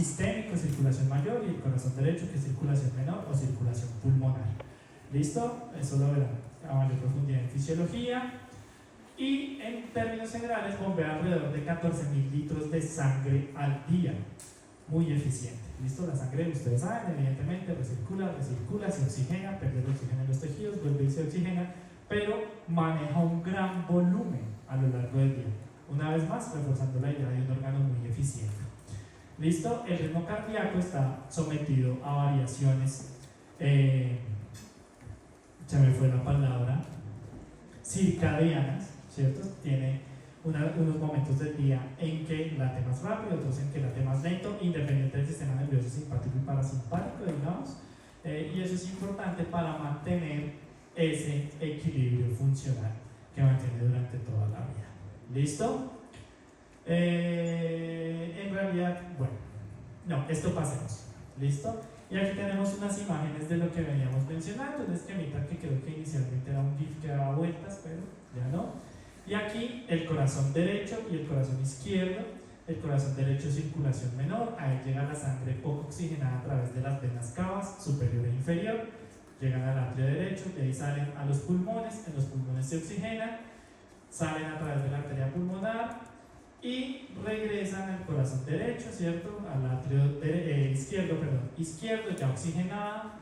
sistémico, circulación mayor, y el corazón derecho, que es circulación menor o circulación pulmonar. ¿Listo? Eso lo verán a mayor profundidad en fisiología. Y en términos generales bombea alrededor de 14.000 litros de sangre al día. Muy eficiente. ¿Listo? La sangre, ustedes saben, evidentemente recircula, se oxigena, pierde el oxígeno en los tejidos, vuelve y se oxigena, pero maneja un gran volumen a lo largo del día. Una vez más, reforzando la idea de un órgano muy eficiente. ¿Listo? El ritmo cardíaco está sometido a variaciones, se me fue la palabra, circadianas, ¿cierto? Tiene unos momentos del día en que late más rápido, otros en que late más lento, independiente del sistema nervioso simpático y parasimpático, digamos, y eso es importante para mantener ese equilibrio funcional que mantiene durante toda la vida. ¿Listo? En realidad, bueno, no, esto pasemos. ¿Listo? Y aquí tenemos unas imágenes de lo que veníamos mencionando, un esquemita que creo que inicialmente era un GIF que daba vueltas, pero ya no. Y aquí el corazón derecho y el corazón izquierdo. El corazón derecho, circulación menor, ahí llega la sangre poco oxigenada a través de las venas cavas superior e inferior, llegan al atrio derecho, de ahí salen a los pulmones, en los pulmones se oxigenan, salen a través de la arteria pulmonar y regresan al corazón derecho, ¿cierto? Al atrio izquierdo ya oxigenada,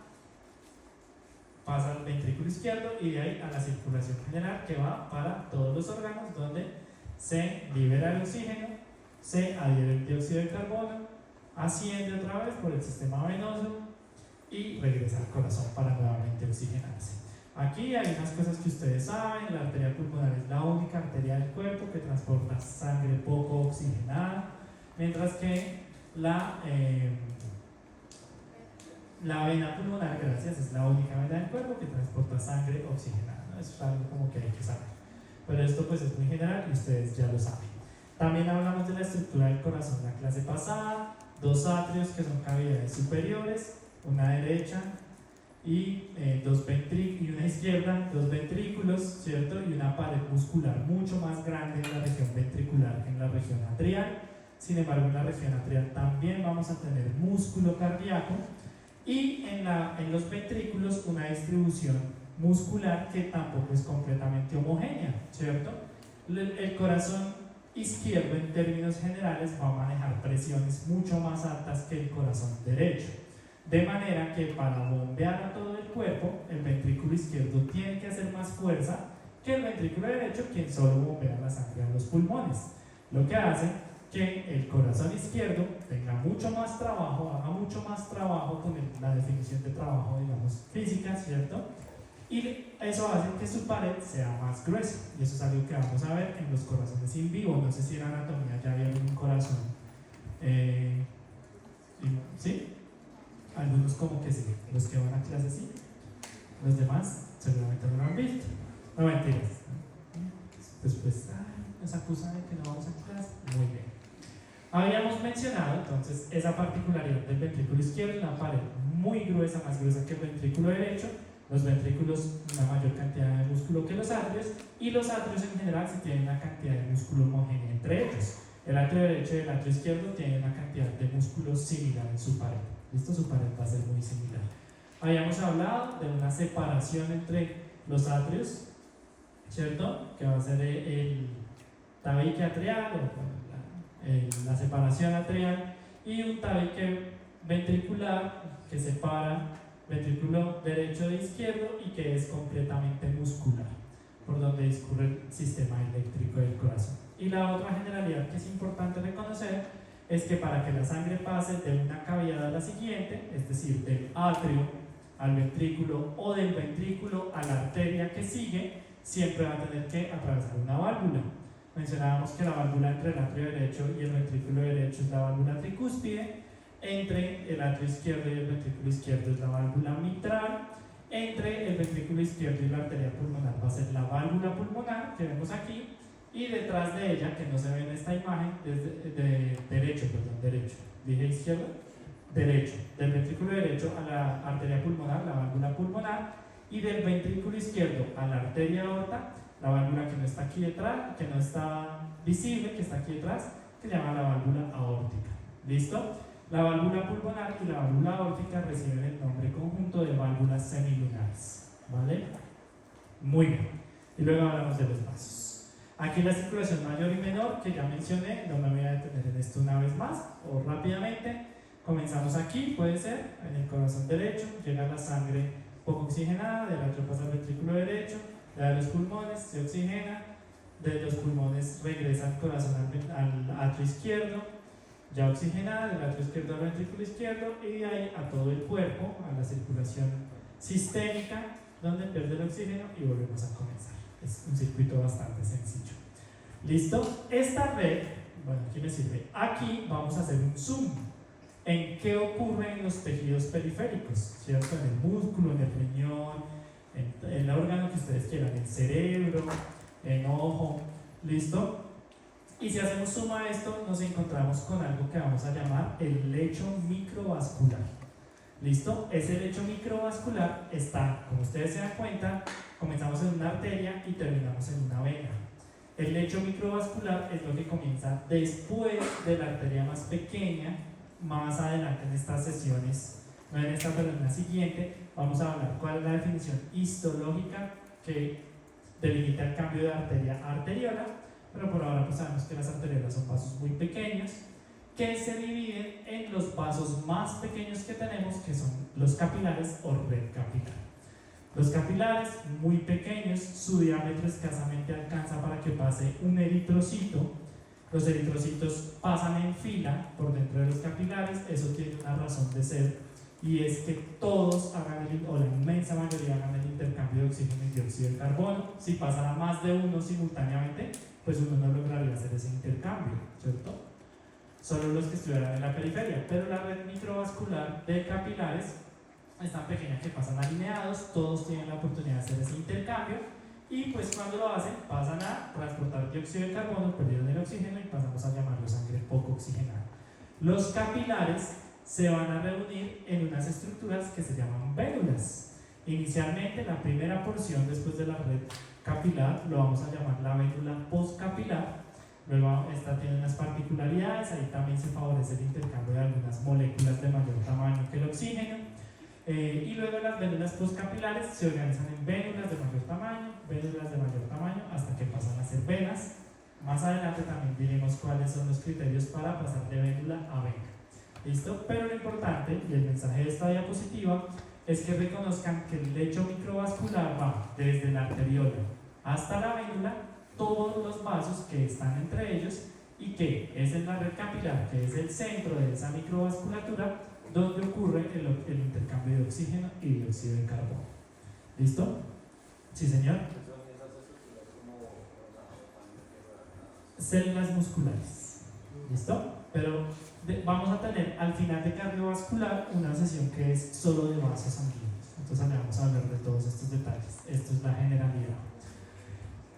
pasa al ventrículo izquierdo y de ahí a la circulación general que va para todos los órganos, donde se libera el oxígeno, se adhiere el dióxido de carbono, asciende otra vez por el sistema venoso y regresa al corazón para nuevamente oxigenarse. Aquí hay unas cosas que ustedes saben: la arteria pulmonar es la única arteria del cuerpo que transporta sangre poco oxigenada, mientras que la vena pulmonar, gracias, es la única vena del cuerpo que transporta sangre oxigenada, ¿no? Eso es algo como que hay que saber, pero esto pues es muy general y ustedes ya lo saben. También hablamos de la estructura del corazón la clase pasada: dos atrios que son cavidades superiores, una derecha y una izquierda, dos ventrículos, ¿cierto? Y una pared muscular mucho más grande en la región ventricular que en la región atrial. Sin embargo, en la región atrial también vamos a tener músculo cardíaco y en los ventrículos una distribución muscular que tampoco es completamente homogénea, ¿cierto? El corazón izquierdo, en términos generales, va a manejar presiones mucho más altas que el corazón derecho, de manera que para bombear a todo el cuerpo, el ventrículo izquierdo tiene que hacer más fuerza que el ventrículo derecho, quien solo bombea la sangre a los pulmones, lo que hace que el corazón izquierdo tenga mucho más trabajo, haga mucho más trabajo con la definición de trabajo, digamos, física, ¿cierto? Y eso hace que su pared sea más gruesa, y eso es algo que vamos a ver en los corazones in vivo. No sé si en anatomía ya vieron un corazón, ¿sí? Algunos como que sí, los que van a clase sí, los demás seguramente no lo han visto. No, mentiras. Después nos acusan de que no vamos a clase. Muy bien. Habíamos mencionado entonces esa particularidad del ventrículo izquierdo: una pared muy gruesa, más gruesa que el ventrículo derecho. Los ventrículos una mayor cantidad de músculo que los atrios, y los atrios en general sí tienen una cantidad de músculo homogénea entre ellos. El atrio derecho y el atrio izquierdo tienen una cantidad de músculo similar en su pared. ¿Listo? Su pared va a ser muy similar. Habíamos hablado de una separación entre los atrios, ¿cierto? Que va a ser el tabique atrial o la separación atrial, y un tabique ventricular que separa ventrículo derecho de izquierdo y que es completamente muscular, por donde discurre el sistema eléctrico del corazón. Y la otra generalidad que es importante reconocer es que para que la sangre pase de una cavidad a la siguiente, es decir, del atrio al ventrículo o del ventrículo a la arteria que sigue, siempre va a tener que atravesar una válvula. Mencionábamos que la válvula entre el atrio derecho y el ventrículo derecho es la válvula tricúspide, entre el atrio izquierdo y el ventrículo izquierdo es la válvula mitral, entre el ventrículo izquierdo y la arteria pulmonar va a ser la válvula pulmonar que vemos aquí, y detrás de ella, que no se ve en esta imagen, es derecho, dije izquierdo, derecho, del ventrículo derecho a la arteria pulmonar, la válvula pulmonar, y del ventrículo izquierdo a la arteria aorta, la válvula que no está aquí detrás, que no está visible, que está aquí detrás, que se llama la válvula aórtica. ¿Listo? La válvula pulmonar y la válvula aórtica reciben el nombre conjunto de válvulas semilunares, ¿vale? Muy bien. Y luego hablamos de los vasos. Aquí la circulación mayor y menor, que ya mencioné, no me voy a detener en esto una vez más, o rápidamente. Comenzamos aquí, puede ser, en el corazón derecho, llega la sangre poco oxigenada, del atrio pasa al ventrículo derecho, de los pulmones, se oxigena, de los pulmones regresa al corazón al atrio izquierdo, ya oxigenada, del atrio izquierdo al ventrículo izquierdo, y de ahí a todo el cuerpo, a la circulación sistémica, donde pierde el oxígeno y volvemos a comenzar. Es un circuito bastante sencillo. ¿Listo? Esta red, bueno, aquí me sirve. Aquí vamos a hacer un zoom en qué ocurre en los tejidos periféricos, ¿cierto? En el músculo, en el riñón, en el órgano que ustedes quieran, en cerebro, en ojo. ¿Listo? Y si hacemos suma a esto, nos encontramos con algo que vamos a llamar el lecho microvascular. ¿Listo? Ese lecho microvascular está, como ustedes se dan cuenta, comenzamos en una arteria y terminamos en una vena. El lecho microvascular es lo que comienza después de la arteria más pequeña. Más adelante en estas sesiones, no en esta pero en la siguiente, vamos a hablar cuál es la definición histológica que delimita el cambio de arteria a arteriola. Pero por ahora pues sabemos que las arteriolas son vasos muy pequeños que se dividen en los vasos más pequeños que tenemos, que son los capilares o red capilar. Los capilares muy pequeños, su diámetro escasamente alcanza para que pase un eritrocito. Los eritrocitos pasan en fila por dentro de los capilares. Eso tiene una razón de ser, y es que todos hagan o la inmensa mayoría hagan el intercambio de oxígeno y dióxido de carbono. Si pasara más de uno simultáneamente, pues uno no lograría hacer ese intercambio, ¿cierto? Solo los que estuvieran en la periferia. Pero la red microvascular de capilares es tan pequeña que pasan alineados, todos tienen la oportunidad de hacer ese intercambio, y pues cuando lo hacen pasan a transportar dióxido de carbono, perdieron el oxígeno y pasamos a llamarlo sangre poco oxigenada. Los capilares se van a reunir en unas estructuras que se llaman vénulas. Inicialmente, la primera porción después de la red capilar lo vamos a llamar la vénula postcapilar. Luego esta tiene unas particularidades, ahí también se favorece el intercambio de algunas moléculas de mayor tamaño que el oxígeno. Y luego las vénulas postcapilares se organizan en vénulas de mayor tamaño, hasta que pasan a ser venas. Más adelante también diremos cuáles son los criterios para pasar de vénula a vena. ¿Listo? Pero lo importante, y el mensaje de esta diapositiva, es que reconozcan que el lecho microvascular va desde la arteriola hasta la vénula, todos los vasos que están entre ellos, y que es en la red capilar, que es el centro de esa microvasculatura, donde ocurre el intercambio de oxígeno y dióxido de carbono. ¿Listo? ¿Sí, señor? Células musculares. ¿Listo? Pero vamos a tener al final de cardiovascular una sesión que es solo de vasos sanguíneos. Entonces vamos a hablar de todos estos detalles. Esto es la generalidad.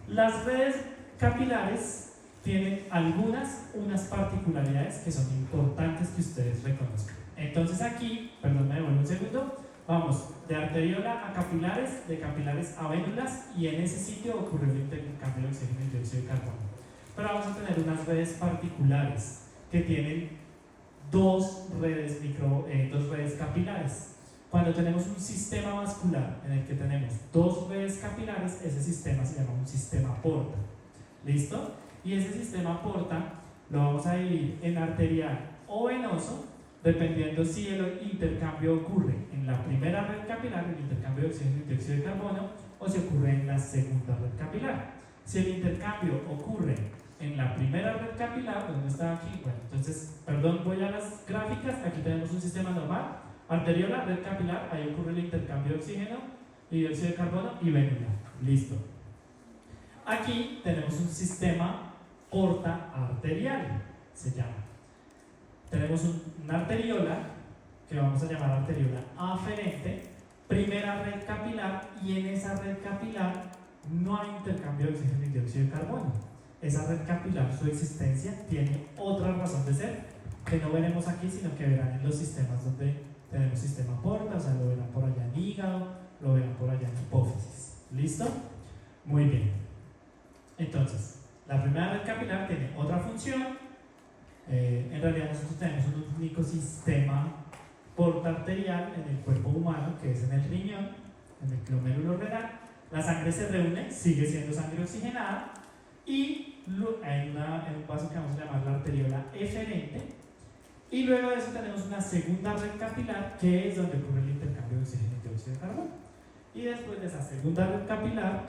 Las redes capilares tienen unas particularidades que son importantes que ustedes reconozcan. Entonces aquí, perdón, me devuelvo un segundo, vamos de arteriola a capilares, de capilares a vénulas, y en ese sitio ocurre el intercambio de oxígeno y dióxido de carbono. Pero vamos a tener unas redes particulares que tienen dos redes capilares. Cuando tenemos un sistema vascular en el que tenemos dos redes capilares, ese sistema se llama un sistema porta. ¿Listo? Y ese sistema porta lo vamos a dividir en arterial o venoso, dependiendo si el intercambio ocurre en la primera red capilar, el intercambio de oxígeno y dióxido de carbono, o si ocurre en la segunda red capilar. Si el intercambio ocurre en la primera red capilar, ¿dónde está aquí? Bueno, entonces, perdón, voy a las gráficas. Aquí tenemos un sistema normal, arteriola, red capilar, ahí ocurre el intercambio de oxígeno y dióxido de carbono, y vénula. Listo. Aquí tenemos un sistema porta arterial, se llama. Tenemos una arteriola que vamos a llamar arteriola aferente, primera red capilar, y en esa red capilar no hay intercambio de oxígeno y dióxido de carbono. Esa red capilar, su existencia, tiene otra razón de ser que no veremos aquí, sino que verán en los sistemas donde tenemos sistema porta, o sea, lo verán por allá en hígado, lo verán por allá en hipófisis. ¿Listo? Muy bien. Entonces, la primera red capilar tiene otra función, En realidad nosotros tenemos un único sistema porta-arterial en el cuerpo humano, que es en el riñón, en el glomérulo renal. La sangre se reúne, sigue siendo sangre oxigenada, y en un vaso que vamos a llamar la arteriola eferente, y luego de eso tenemos una segunda red capilar, que es donde ocurre el intercambio de oxígeno y dióxido de carbono. Y después de esa segunda red capilar,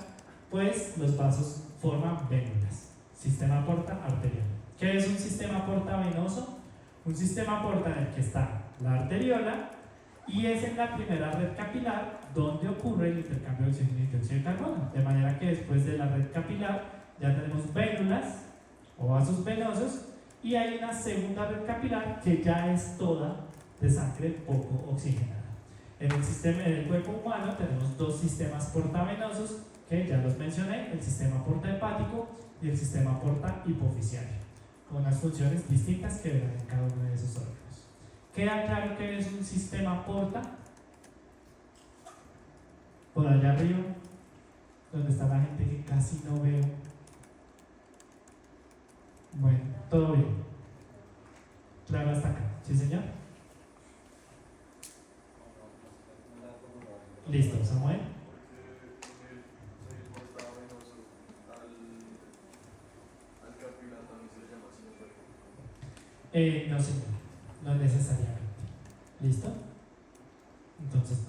pues los vasos forman vénulas. Sistema porta arterial. ¿Qué es un sistema porta venoso? Un sistema porta en el que está la arteriola, y es en la primera red capilar donde ocurre el intercambio de oxígeno y dióxido de carbono. De manera que después de la red capilar ya tenemos vénulas o vasos venosos, y hay una segunda red capilar que ya es toda de sangre poco oxigenada. En el cuerpo humano tenemos dos sistemas portavenosos que ya los mencioné, el sistema porta hepático y el sistema porta hipofisiario, con unas funciones distintas que verán en cada uno de esos órganos. ¿Queda claro que es un sistema porta? Por allá arriba, donde está la gente que casi no veo. Bueno, todo bien. Claro hasta acá, ¿sí señor? Listo, Samuel. No señor, no necesariamente. ¿Listo? Entonces no.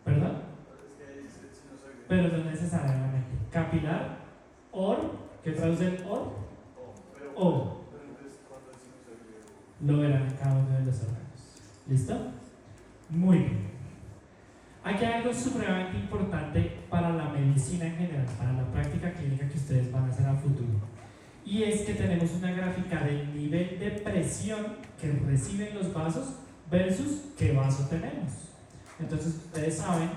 ¿Perdón? Pero no necesariamente. Capilar, or, ¿qué traduce el or? O. Lo verán en cada uno de los órganos. ¿Listo? Muy bien. Aquí hay algo supremamente importante para la medicina en general, para la práctica clínica que ustedes van a hacer a futuro. Y es que tenemos una gráfica del nivel de presión que reciben los vasos versus qué vaso tenemos. Entonces ustedes saben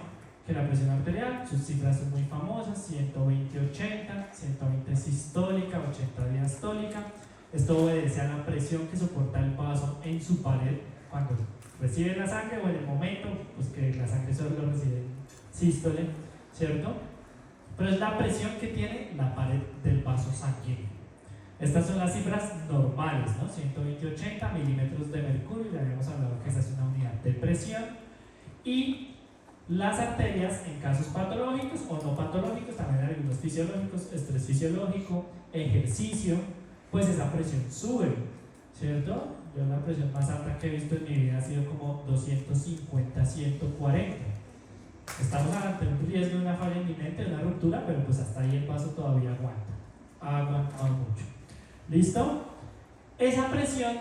que la presión arterial, sus cifras son muy famosas, 120/80, 120 sistólica, 80 diastólica. Esto obedece a la presión que soporta el vaso en su pared cuando recibe la sangre, o en el momento pues que la sangre solo lo recibe en sístole, ¿cierto? Pero es la presión que tiene la pared del vaso sanguíneo. Estas son las cifras normales, ¿no? 120/80 milímetros de mercurio, ya habíamos hablado que esa es una unidad de presión. Y las arterias, en casos patológicos o no patológicos, también hay algunos fisiológicos, estrés fisiológico, ejercicio, pues esa presión sube, ¿cierto? Yo la presión más alta que he visto en mi vida ha sido como 250-140. Estamos ante un riesgo de una falla inminente, de una ruptura, pero pues hasta ahí el vaso todavía aguanta. Ha aguantado mucho. ¿Listo? Esa presión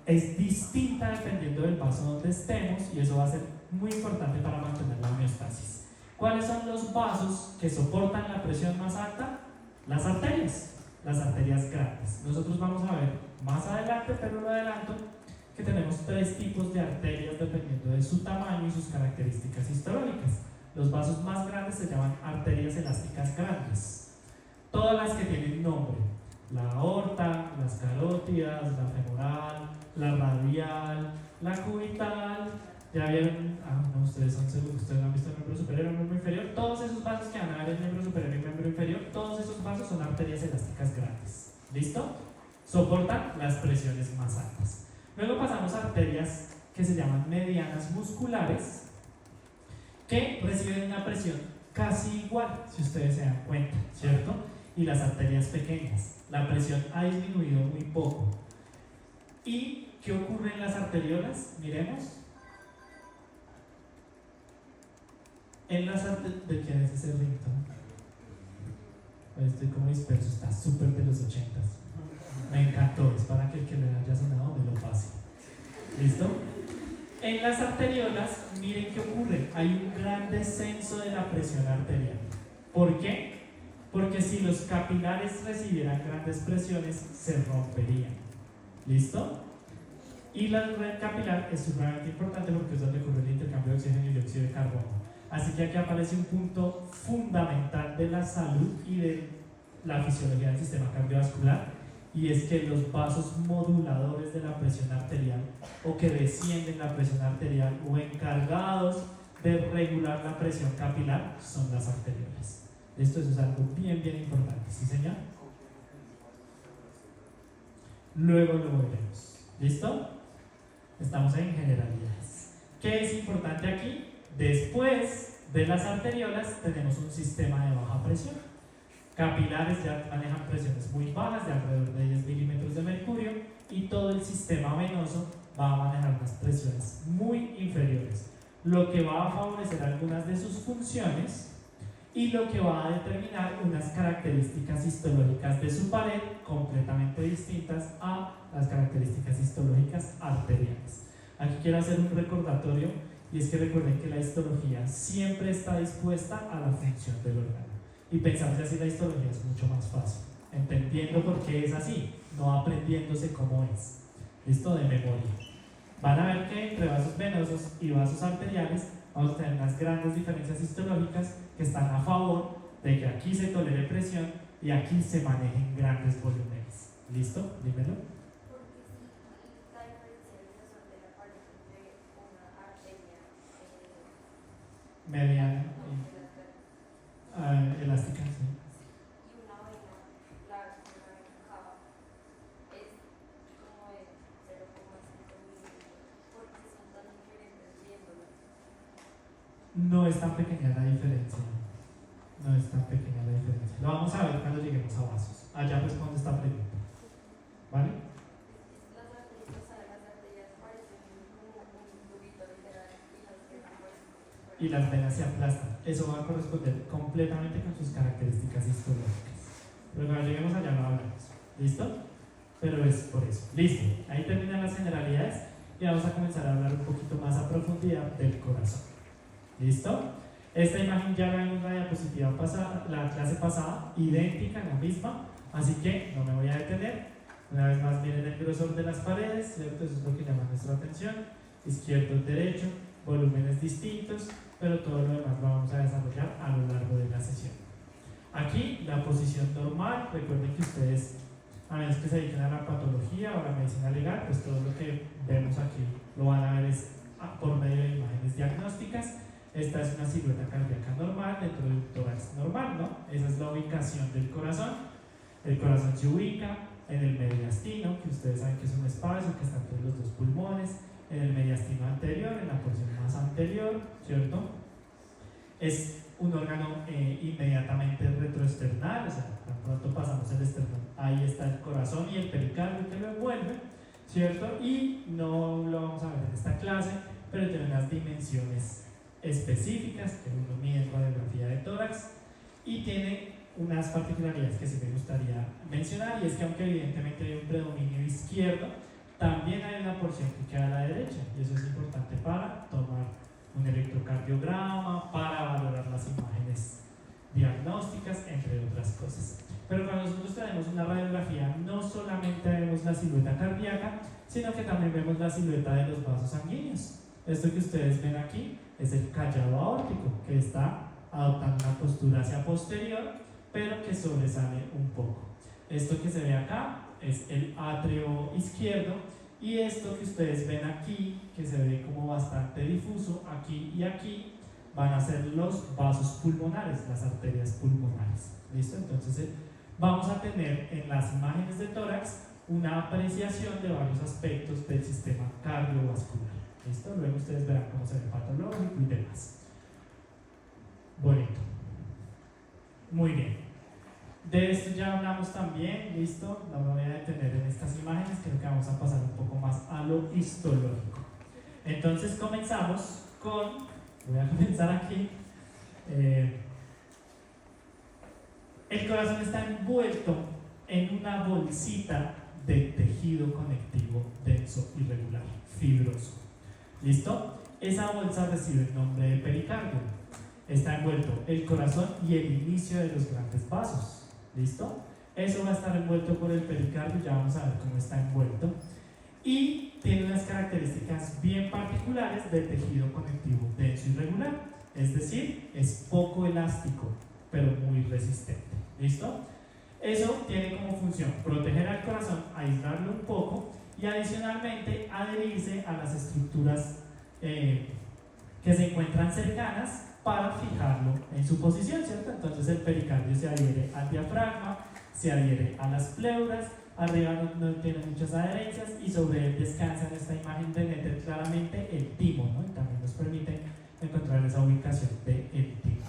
es distinta dependiendo del vaso donde estemos, y eso va a ser muy importante para mantener la homeostasis. ¿Cuáles son los vasos que soportan la presión más alta? Las arterias grandes. Nosotros vamos a ver más adelante, pero lo adelanto, que tenemos tres tipos de arterias dependiendo de su tamaño y sus características histológicas. Los vasos más grandes se llaman arterias elásticas grandes. Todas las que tienen nombre: la aorta, las carótidas, la femoral, la radial, la cubital. Ya vieron, no, ustedes son seguros, ustedes no han visto el miembro superior y el miembro inferior. Todos esos vasos que van a ver el miembro superior y el miembro inferior, todos esos vasos son arterias elásticas grandes. ¿Listo? Soportan las presiones más altas. Luego pasamos a arterias que se llaman medianas musculares, que reciben una presión casi igual, si ustedes se dan cuenta, ¿cierto? Y las arterias pequeñas, la presión ha disminuido muy poco. ¿Y qué ocurre en las arteriolas? Miremos. En las arterias, ¿de quién es ese ringtone? Estoy como disperso, está súper de los 80s. Me encantó, es para que el que le haya sonado me lo pase. ¿Listo? En las arteriolas, miren qué ocurre. Hay un gran descenso de la presión arterial. ¿Por qué? Porque si los capilares recibieran grandes presiones, se romperían. ¿Listo? Y la red capilar es sumamente importante porque es donde ocurre el intercambio de oxígeno y dióxido de carbono. Así que aquí aparece un punto fundamental de la salud y de la fisiología del sistema cardiovascular, y es que los vasos moduladores de la presión arterial, o que descienden la presión arterial, o encargados de regular la presión capilar, son las arteriolas. Esto es algo bien, bien importante, ¿sí señor? luego lo veremos. ¿Listo? Estamos en generalidades. ¿Qué es importante aquí? Después de las arteriolas tenemos un sistema de baja presión. Capilares ya manejan presiones muy bajas, de alrededor de 10 milímetros de mercurio, y todo el sistema venoso va a manejar unas presiones muy inferiores, lo que va a favorecer algunas de sus funciones y lo que va a determinar unas características histológicas de su pared completamente distintas a las características histológicas arteriales. Aquí quiero hacer un recordatorio, y es que recuerden que la histología siempre está dispuesta a la función del órgano, y pensar que así la histología es mucho más fácil, entendiendo por qué es así, no aprendiéndose cómo es. ¿Listo? De memoria. Van a ver que entre vasos venosos y vasos arteriales vamos a tener unas grandes diferencias histológicas que están a favor de que aquí se tolere presión y aquí se manejen grandes volúmenes. ¿Listo? Dímelo. Mediana elástica, sí. Y una vena larga, una vena cava, es como de 0,5 milímetros. ¿Por qué son tan diferentes viéndolas? No es tan pequeña la diferencia. No es tan pequeña la diferencia. Lo vamos a ver cuando lleguemos a vasos. Allá responde esta pregunta. ¿Vale? Las arterias parecen como un tubito literal Y las venas se aplastan. Eso va a corresponder completamente con sus características histológicas. Pero cuando lleguemos allá lo hablamos. ¿Listo? Pero es por eso. Listo. Ahí terminan las generalidades y vamos a comenzar a hablar un poquito más a profundidad del corazón. ¿Listo? Esta imagen ya la vimos en la diapositiva pasada, la clase pasada, idéntica, la misma, así que no me voy a detener. Una vez más viene el grosor de las paredes, ¿cierto? Eso es lo que llama nuestra atención. Izquierdo, derecho, volúmenes distintos, pero todo lo demás lo vamos a desarrollar a lo largo de la sesión. Aquí la posición normal, recuerden que ustedes, a menos que se dediquen a la patología o a la medicina legal, pues todo lo que vemos aquí lo van a ver es por medio de imágenes diagnósticas. Esta es una silueta cardíaca normal dentro de un tórax normal, ¿no? Esa es la ubicación del corazón. El corazón se ubica en el mediastino, que ustedes saben que es un espacio que está entre los dos pulmones, en el mediastino anterior, en la porción más anterior, ¿cierto? Es un órgano inmediatamente retroesternal, o sea, tan pronto pasamos el esternón, ahí está el corazón y el pericardio que lo envuelve, ¿cierto? Y no lo vamos a ver en esta clase, pero tiene unas dimensiones específicas que uno mide en radiografía de tórax y tiene unas particularidades que sí me gustaría mencionar, y es que aunque evidentemente hay un predominio izquierdo, también hay una porción que queda a la derecha, y eso es importante para tomar un electrocardiograma, para valorar las imágenes diagnósticas, entre otras cosas. Pero cuando nosotros tenemos una radiografía, no solamente vemos la silueta cardíaca, sino que también vemos la silueta de los vasos sanguíneos. Esto que ustedes ven aquí es el callado aórtico, que está adoptando una postura hacia posterior, pero que sobresale un poco. Esto que se ve acá es el atrio izquierdo, y esto que ustedes ven aquí, que se ve como bastante difuso, aquí y aquí, van a ser los vasos pulmonares, las arterias pulmonares. ¿Listo? Entonces vamos a tener en las imágenes de tórax una apreciación de varios aspectos del sistema cardiovascular. ¿Listo? Luego ustedes verán cómo se ve patológico y demás. Bonito. Muy bien. De esto ya hablamos también, listo, no me voy a detener en estas imágenes, creo que vamos a pasar un poco más a lo histológico. Entonces comenzamos con, voy a comenzar aquí, el corazón está envuelto en una bolsita de tejido conectivo denso y regular, fibroso. ¿Listo? Esa bolsa recibe el nombre de pericardio. Está envuelto el corazón y el inicio de los grandes vasos. ¿Listo? Eso va a estar envuelto por el pericardio, ya vamos a ver cómo está envuelto. Y tiene unas características bien particulares del tejido conectivo denso y regular. Es decir, es poco elástico, pero muy resistente. ¿Listo? Eso tiene como función proteger al corazón, aislarlo un poco y adicionalmente adherirse a las estructuras que se encuentran cercanas para fijarlo en su posición, ¿cierto? Entonces el pericardio se adhiere al diafragma, se adhiere a las pleuras arriba no tiene muchas adherencias y sobre él descansa en esta imagen de Nether claramente el timo, ¿no? Y también nos permite encontrar esa ubicación del timo.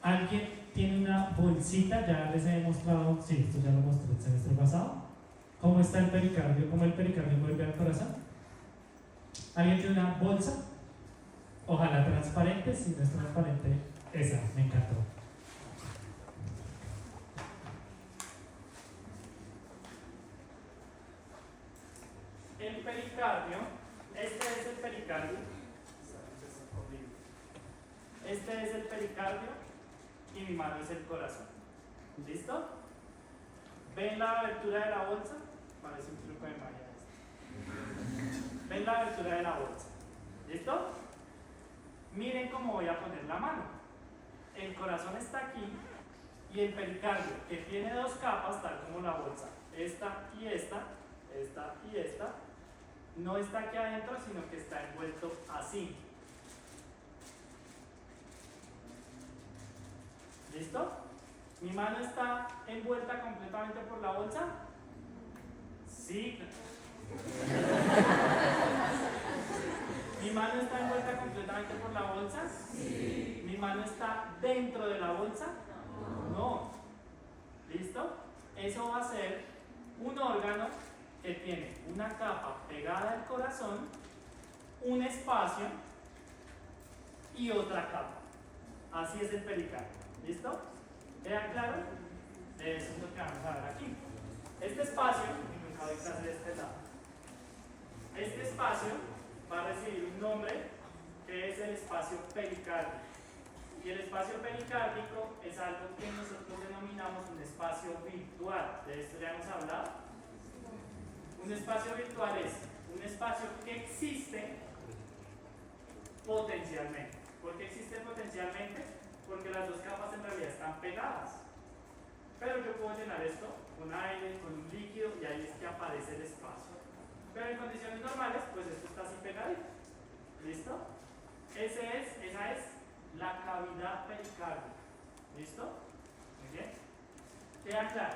¿Alguien tiene una bolsita? Ya les he mostrado, sí, esto ya lo mostré el semestre pasado. ¿Cómo está el pericardio? ¿Cómo el pericardio vuelve al corazón? ¿Alguien tiene una bolsa? Ojalá transparente, si no es transparente, esa, me encantó. El pericardio, este es el pericardio. Este es el pericardio y mi mano es el corazón. ¿Listo? ¿Ven la abertura de la bolsa? Parece un truco de magia esto. ¿Ven la abertura de la bolsa? ¿Listo? Miren cómo voy a poner la mano. El corazón está aquí y el pericardio, que tiene dos capas, tal como la bolsa, esta y esta y esta, no está aquí adentro, sino que está envuelto así. ¿Listo? ¿Mi mano está envuelta completamente por la bolsa? Sí. ¿Mi mano está envuelta completamente por la bolsa? Sí. ¿Mi mano está dentro de la bolsa? No. ¿Listo? Eso va a ser un órgano que tiene una capa pegada al corazón, un espacio y otra capa. Así es el pericardio. ¿Listo? ¿Queda claro? Eso es lo que vamos a ver aquí. Este espacio, este espacio va a recibir un nombre que es el espacio pericárdico. Y el espacio pericárdico es algo que nosotros denominamos un espacio virtual. ¿De esto ya hemos hablado? Un espacio virtual es un espacio que existe potencialmente. ¿Por qué existe potencialmente? Porque las dos capas en realidad están pegadas. Pero yo puedo llenar esto con aire, con un líquido, y ahí es que aparece el espacio. Pero en condiciones normales, pues esto está así pegadito. ¿Listo? Esa es la cavidad pericárdica. ¿Listo? Muy bien. ¿Queda claro?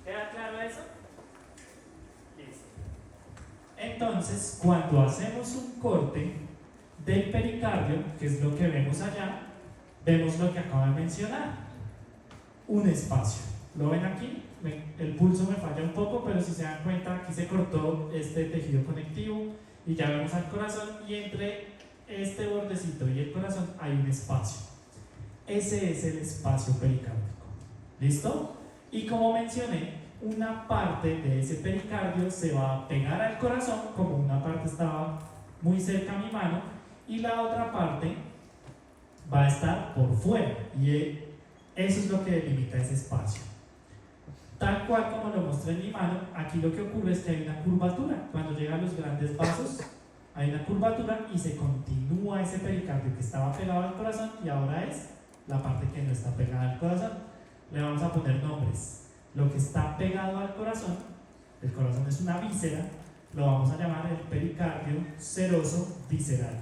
¿Queda claro eso? Listo. Entonces, cuando hacemos un corte del pericardio, que es lo que vemos allá, vemos lo que acabo de mencionar. Un espacio. ¿Lo ven aquí? El pulso me falla un poco, pero si se dan cuenta, aquí se cortó este tejido conectivo y ya vemos al corazón, y entre este bordecito y el corazón hay un espacio. Ese es el espacio pericárdico. ¿Listo? Y como mencioné, una parte de ese pericardio se va a pegar al corazón, como una parte estaba muy cerca a mi mano, y la otra parte va a estar por fuera, y eso es lo que delimita ese espacio. Tal cual como lo mostré en mi mano, aquí lo que ocurre es que hay una curvatura. Cuando llegan los grandes vasos, hay una curvatura y se continúa ese pericardio que estaba pegado al corazón, y ahora es la parte que no está pegada al corazón. Le vamos a poner nombres. Lo que está pegado al corazón, el corazón es una víscera, lo vamos a llamar el pericardio seroso visceral.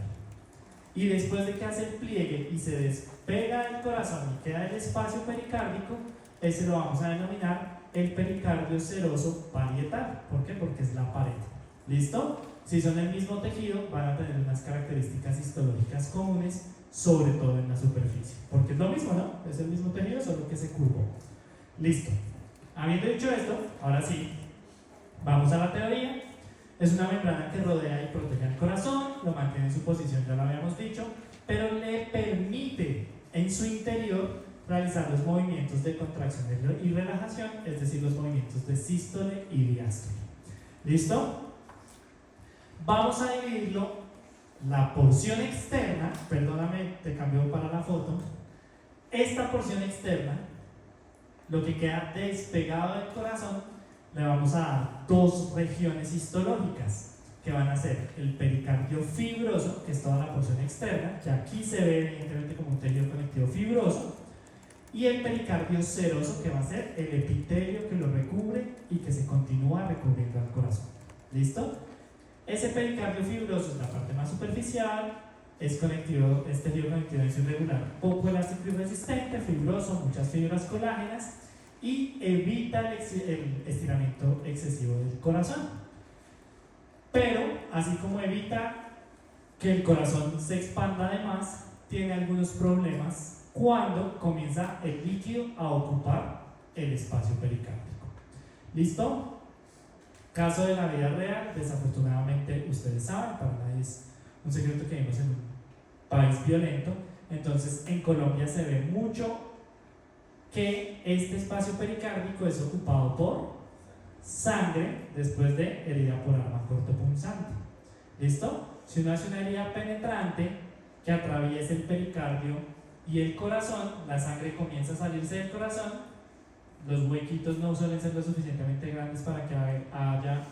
Y después de que hace el pliegue y se despega del corazón y queda el espacio pericárdico, ese lo vamos a denominar el pericardio seroso parietal. ¿Por qué? Porque es la pared. ¿Listo? Si son el mismo tejido, van a tener unas características histológicas comunes, sobre todo en la superficie. Porque es lo mismo, ¿no? Es el mismo tejido, solo que se curvó. Listo. Habiendo dicho esto, ahora sí, vamos a la teoría. Es una membrana que rodea y protege al corazón, lo mantiene en su posición, ya lo habíamos dicho, pero le permite en su interior realizar los movimientos de contracción y relajación, es decir, los movimientos de sístole y diástole. ¿Listo? Vamos a dividirlo, la porción externa, perdóname, te cambio para la foto, esta porción externa, lo que queda despegado del corazón, le vamos a dar dos regiones histológicas, que van a ser el pericardio fibroso, que es toda la porción externa, que aquí se ve evidentemente como un tejido conectivo fibroso, y el pericardio seroso, que va a ser el epitelio que lo recubre y que se continúa recubriendo al corazón. ¿Listo? Ese pericardio fibroso es la parte más superficial, es tejido conectivo es irregular, poco elástico y resistente, fibroso, muchas fibras colágenas, y evita el estiramiento excesivo del corazón. Pero, así como evita que el corazón se expanda de más, tiene algunos problemas cuando comienza el líquido a ocupar el espacio pericárdico. ¿Listo? Caso de la vida real, desafortunadamente ustedes saben, para nadie es un secreto que vivimos en un país violento. Entonces en Colombia se ve mucho que este espacio pericárdico es ocupado por sangre después de herida por arma cortopunzante. ¿Listo? Si uno hace una herida penetrante que atraviesa el pericardio y el corazón, la sangre comienza a salirse del corazón, los huequitos no suelen ser lo suficientemente grandes para que haya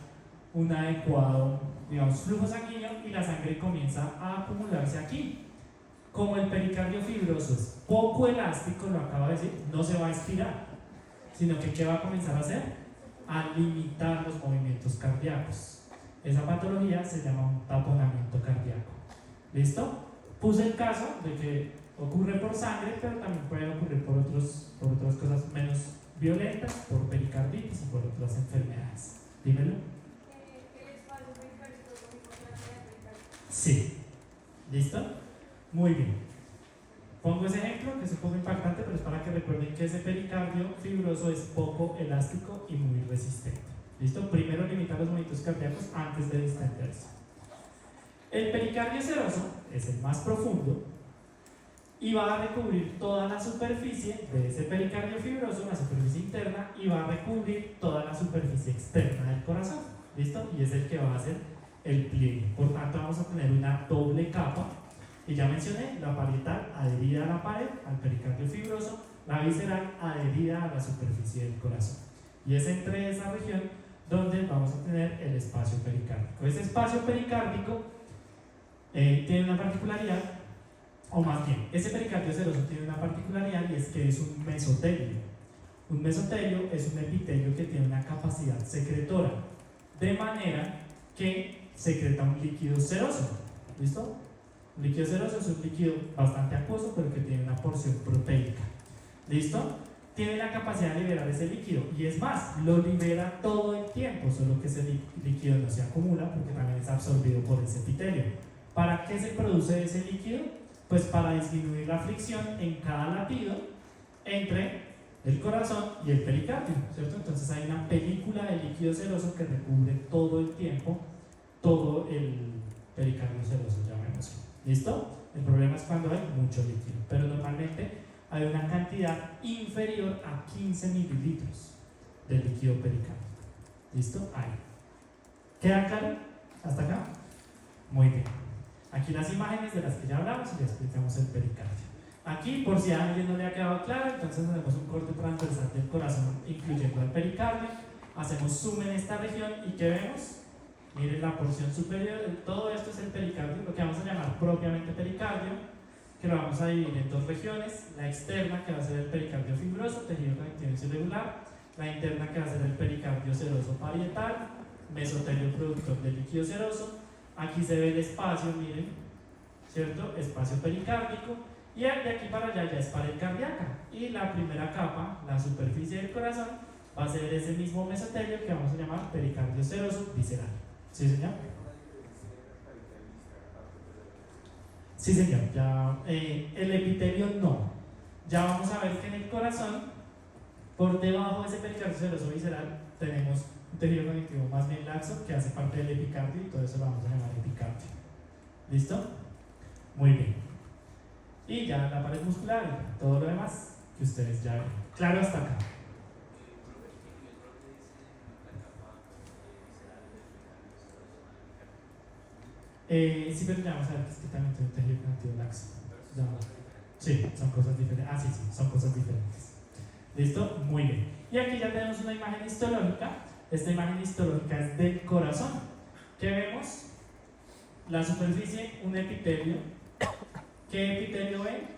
un adecuado, digamos, flujo sanguíneo y la sangre comienza a acumularse aquí. Como el pericardio fibroso es poco elástico, lo acabo de decir, no se va a estirar, sino que ¿qué va a comenzar a hacer? A limitar los movimientos cardíacos. Esa patología se llama un taponamiento cardíaco. ¿Listo? Puse el caso de que ocurre por sangre, pero también puede ocurrir por otras cosas menos violentas, por pericarditis y por otras enfermedades. Dímelo. ¿El espacio pericárdico es lo mismo que la cavidad pericárdica? Sí. ¿Listo? Muy bien. Pongo ese ejemplo que es un poco impactante, pero es para que recuerden que ese pericardio fibroso es poco elástico y muy resistente. ¿Listo? Primero limitar los movimientos cardíacos antes de distenderse. El pericardio seroso es el más profundo y va a recubrir toda la superficie de ese pericardio fibroso, la superficie interna, y va a recubrir toda la superficie externa del corazón. ¿Listo? Y es el que va a hacer el pliegue. Por tanto, vamos a tener una doble capa. Y ya mencioné la parietal adherida a la pared, al pericardio fibroso, la visceral adherida a la superficie del corazón. Y es entre esa región donde vamos a tener el espacio pericárdico. Ese espacio pericárdico tiene una particularidad, o más bien, ese pericardio seroso tiene una particularidad, y es que es un mesotelio. Un mesotelio es un epitelio que tiene una capacidad secretora, de manera que secreta un líquido seroso. ¿Listo? Un líquido seroso es un líquido bastante acuoso, pero que tiene una porción proteica. ¿Listo? Tiene la capacidad de liberar ese líquido, y es más, lo libera todo el tiempo, solo que ese líquido no se acumula porque también es absorbido por ese epitelio. ¿Para qué se produce ese líquido? Pues para disminuir la fricción en cada latido entre el corazón y el pericardio, ¿cierto? Entonces hay una película de líquido seroso que recubre todo el tiempo todo el pericardio seroso, llamémoslo. ¿Listo? El problema es cuando hay mucho líquido, pero normalmente hay una cantidad inferior a 15 mililitros de líquido pericárdico. ¿Listo? Ahí. ¿Queda claro? ¿Hasta acá? Muy bien. Aquí las imágenes de las que ya hablamos y ya explicamos el pericardio. Aquí, por si a alguien no le ha quedado claro, entonces hacemos un corte transversal del corazón incluyendo el pericardio, hacemos zoom en esta región y ¿qué vemos? Miren la porción superior, todo esto es el pericardio, lo que vamos a llamar propiamente pericardio, que lo vamos a dividir en dos regiones: la externa, que va a ser el pericardio fibroso, tejido conectivo irregular; la interna, que va a ser el pericardio seroso parietal, mesotelio productor de líquido seroso. Aquí se ve el espacio, miren, ¿cierto? Espacio pericárdico, y de aquí para allá ya es pared cardíaca, y la primera capa, la superficie del corazón, va a ser ese mismo mesotelio que vamos a llamar pericardio seroso visceral. ¿Sí, señor? Sí, señor. Ya, el epitelio no. Ya vamos a ver que en el corazón, por debajo de ese pericardio seroso visceral, tenemos un tejido conectivo más bien laxo que hace parte del epicardio, y todo eso lo vamos a llamar epicardio. ¿Listo? Muy bien. Y ya la pared muscular y todo lo demás que ustedes ya ven. Claro hasta acá. Sí, pero ya vamos a ver que es que también tiene un tejido conectivo laxo. Ya. Sí, son cosas diferentes. Ah, sí, son cosas diferentes. ¿Listo? Muy bien. Y aquí ya tenemos una imagen histológica. Esta imagen histológica es del corazón. ¿Qué vemos? La superficie, un epitelio. ¿Qué epitelio ven?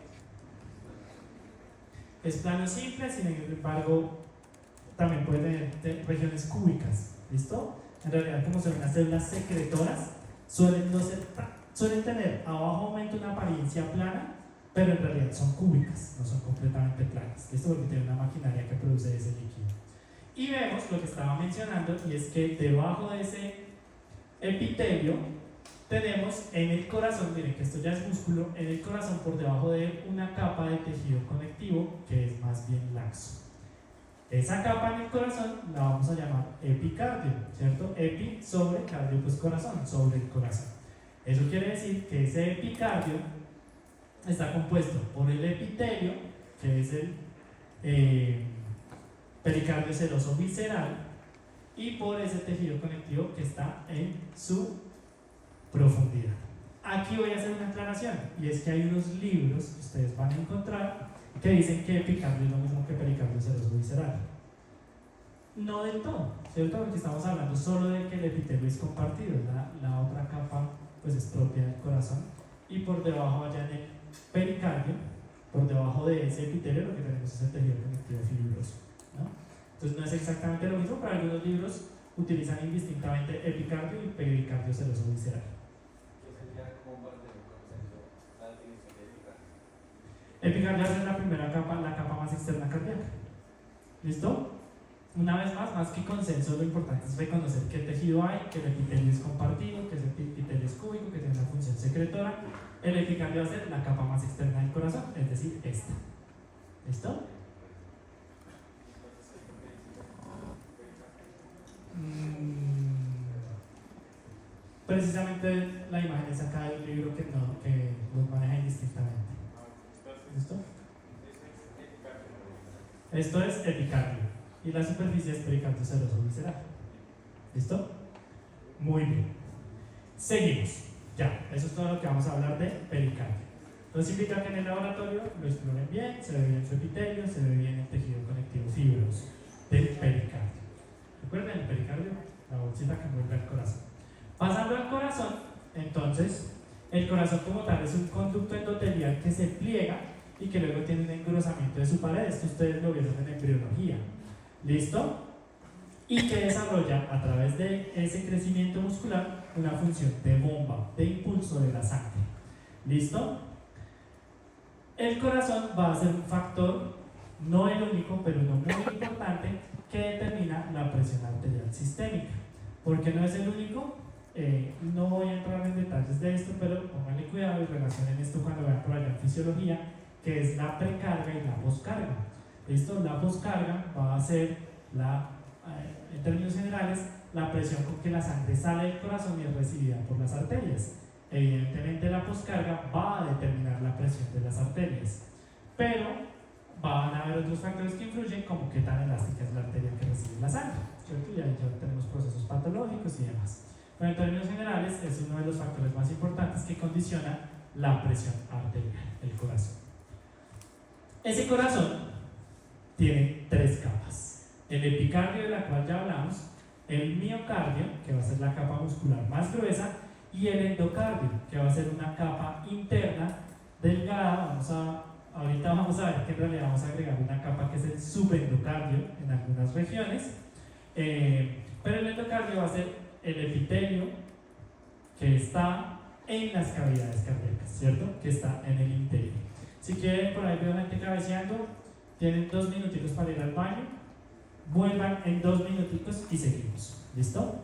Es plano simple, sin embargo, también puede tener regiones cúbicas. ¿Listo? En realidad, como son las células secretoras, suelen tener a bajo aumento una apariencia plana, pero en realidad son cúbicas, no son completamente planas. Esto porque tiene una maquinaria que produce ese líquido. Y vemos lo que estaba mencionando, y es que debajo de ese epitelio tenemos en el corazón, miren que esto ya es músculo, en el corazón por debajo de él una capa de tejido conectivo que es más bien laxo. Esa capa en el corazón la vamos a llamar epicardio, ¿cierto? Epi sobre cardio, pues corazón, sobre el corazón. Eso quiere decir que ese epicardio está compuesto por el epitelio, que es el pericardio seroso visceral, y por ese tejido conectivo que está en su profundidad. Aquí voy a hacer una aclaración, y es que hay unos libros que ustedes van a encontrar que dicen que epicardio es lo mismo que pericardio seroso visceral. No del todo, ¿cierto? Porque estamos hablando solo de que el epitelio es compartido, la otra capa pues es propia del corazón, y por debajo allá en el pericardio, por debajo de ese epitelio lo que tenemos es el tejido conectivo fibroso, ¿no? Entonces no es exactamente lo mismo, pero algunos libros utilizan indistintamente epicardio y pericardio seroso visceral. ¿Qué sería como para tener consenso la definición de epicardio? Epicardio es la primera capa, la capa más externa cardíaca. ¿Listo? Una vez más que consenso, lo importante es reconocer qué tejido hay, que el epitelio es compartido, que ese epitelio es cúbico, que tiene una función secretora. El epicardio va a ser la capa más externa del corazón, es decir, esta. ¿Listo? Precisamente la imagen es acá de un libro que los maneja indistintamente. ¿Listo? Esto es epicardio y la superficie es pericardio seroso visceral. ¿Listo? Muy bien. Seguimos. Ya, eso es todo lo que vamos a hablar de pericardio. Los invito a que en el laboratorio lo exploren bien, se ve bien su epitelio, se ve bien el tejido conectivo fibroso del pericardio. ¿Recuerden el pericardio? La bolsita que envuelve al corazón. Pasando al corazón, entonces, el corazón como tal es un conducto endotelial que se pliega y que luego tiene un engrosamiento de su pared. Esto ustedes lo vieron en embriología. ¿Listo? Y que desarrolla a través de ese crecimiento muscular una función de bomba, de impulso de la sangre. ¿Listo? El corazón va a ser un factor, no el único, pero uno muy importante, que determina la presión arterial sistémica. ¿Por qué no es el único? No voy a entrar en detalles de esto, pero pónganle cuidado y relacionen esto cuando vean por allá en fisiología, que es la precarga y la poscarga. ¿Listo? La poscarga va a ser, en términos generales, la presión con que la sangre sale del corazón y es recibida por las arterias. Evidentemente la poscarga va a determinar la presión de las arterias, pero van a haber otros factores que influyen, como qué tan elástica es la arteria que recibe la sangre, ¿cierto? Y ahí ya tenemos procesos patológicos y demás. Pero en términos generales es uno de los factores más importantes que condiciona la presión arterial, el corazón. Ese corazón tiene tres capas: el epicardio, de la cual ya hablamos, el miocardio, que va a ser la capa muscular más gruesa, y el endocardio, que va a ser una capa interna delgada. Ahorita vamos a ver que en realidad vamos a agregar una capa que es el subendocardio en algunas regiones, pero el endocardio va a ser el epitelio que está en las cavidades cardíacas, ¿cierto? Que está en el interior. Si quieren, por ahí veo gente cabeceando, tienen 2 minuticos para ir al baño, vuelvan en 2 minuticos y seguimos. ¿Listo?